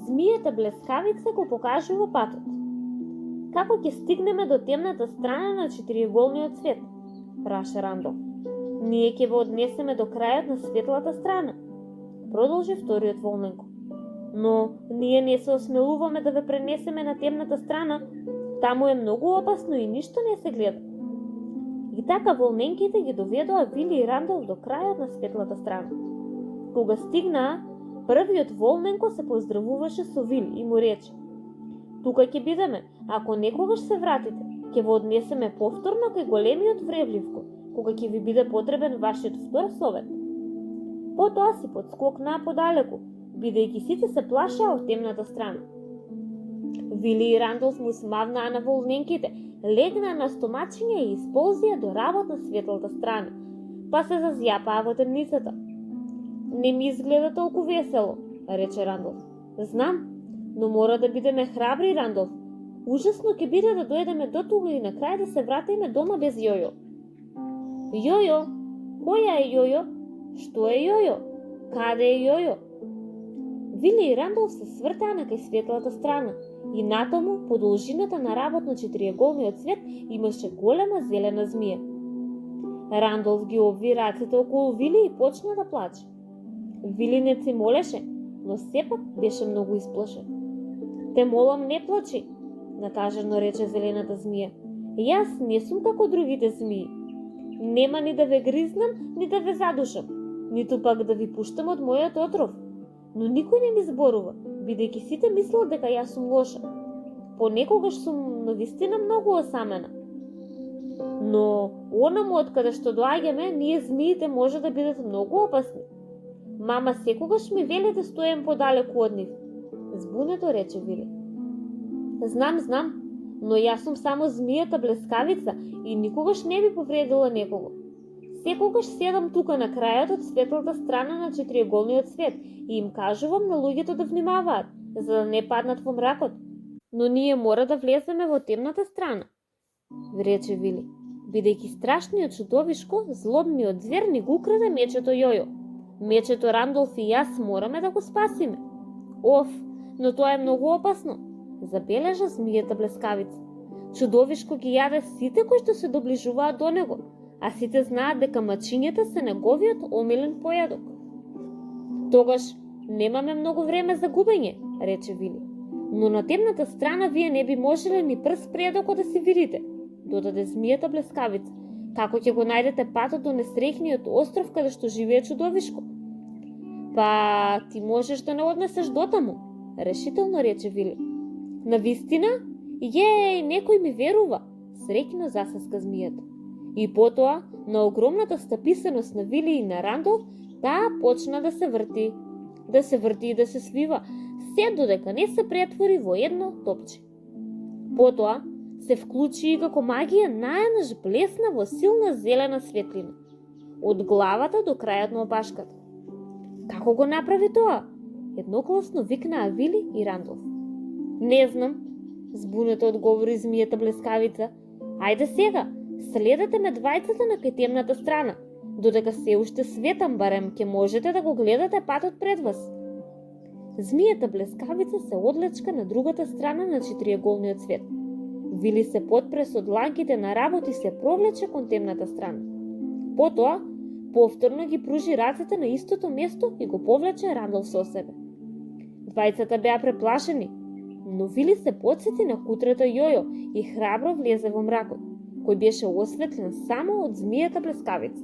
Змијата блескавица го покажува патот. Како ќе стигнеме до темната страна на четириъгълниот свет? Праша Рандолф. Ние ќе ве однесеме до крајот на светлата страна, продолжи вториот Волненко. Но ние не се осмелуваме да ве пренесеме на темната страна, таму е многу опасно и ништо не се гледа. И така волненките ги доведоа Вили и Рандолф до крајот на светлата страна. Кога стигнаа, првиот Волненко се поздравуваше со Вили и му рече: тука ќе бидеме, ако некогаш се вратите, ќе во однесеме повторно кај големиот вревливко, кога ќе ви биде потребен вашиот втор совет. Потоа си подскокнаа подалеку, бидејќи сите се плашеа од темната страна. Вили и Рандолф му смавнаа на волненките, легнаа на стомачиња и исползија до работ на светлата страна, па се зазјапаа во темницата. Не ми изгледа толку весело, рече Рандолф. Знам, но мора да бидеме храбри, Рандолф. Ужасно ќе биде да дојдеме до тука и на крај да се вратиме дома без Јојо. Јојо? Која е Јојо? Што е Јојо? Каде е Јојо? Вили и Рандолф се свртаа на кај светлата страна и натаму, по должината на работ на четириъгълниот свет, имаше голема зелена змија. Рандолф ги обви рацете околу Вили и почна да плаче. Вили не се молеше, но сепак беше многу исплашен. Те молам, не плачи, натажено рече зелената змија. Јас не сум како другите змии. Нема ни да ве гризнам, ни да ве задушам, ниту пак да ви пуштам од мојот отров. Но никој не ми зборува, бидејќи сите мислат дека јас сум лоша. Понекогаш сум навистина многу осамена. Но онаму од каде што доаѓаме, ние змиите може да бидат многу опасни. Мама секогаш ми вели да стоем подалеку од нив. Збунето рече Вили. Знам, но јас сум само змијата блескавица и никогаш не би повредила некого. Секогаш седам тука на крајот од светлата страна на четириъгълниот свет и им кажувам на луѓето да внимаваат, за да не паднат во мракот. Но ние мора да влеземе во темната страна, рече Вили, бидејќи страшниот чудовишко, злобниот звер ни го украде мечето Јојо. Мечето Рандолф и јас мораме да го спасиме. Оф, но тоа е многу опасно, забележа змијата блескавица. Чудовишко ги јаде сите кои што се доближуваат до него, а сите знаат дека мачињата се неговиот омилен појадок. Тогаш немаме многу време за губење, рече Вили. Но на темната страна вие не би можеле ни прст предоко да си видите, додаде змијата блескавица. Како ќе го најдете патот до несреќниот остров каде што живее чудовишко? Па ти можеш да не однесеш дотаму, решително рече Вили. Навистина? Некој ми верува, среќно засаска змијата. И потоа, на огромната стаписаност на Вили и на Рандолф, таа почна да се врти и да се свива, се додека не се претвори во едно топче. Потоа се вклучи и како магија наеднаш блесна во силна зелена светлина, од главата до крајот на опашката. Како го направи тоа? Едногласно викнаа Вили и Рандолф. Не знам, збунето одговори змијата блескавица. Ајде сега, следете ме двајцата на кај темната страна. Додека се уште светам, барем ќе можете да го гледате патот пред вас. Змијата блескавица се одлечка на другата страна на четириъгълниот свет. Вили се потпре со дланките на работ и се провлече кон темната страна. Потоа, повторно ги пружи рацете на истото место и го повлече Рандолф со себе. Двајцата беа преплашени, но Вили се потсети на кутрето Јојо и храбро влезе во мракот, кој беше осветлен само од змијата блескавица.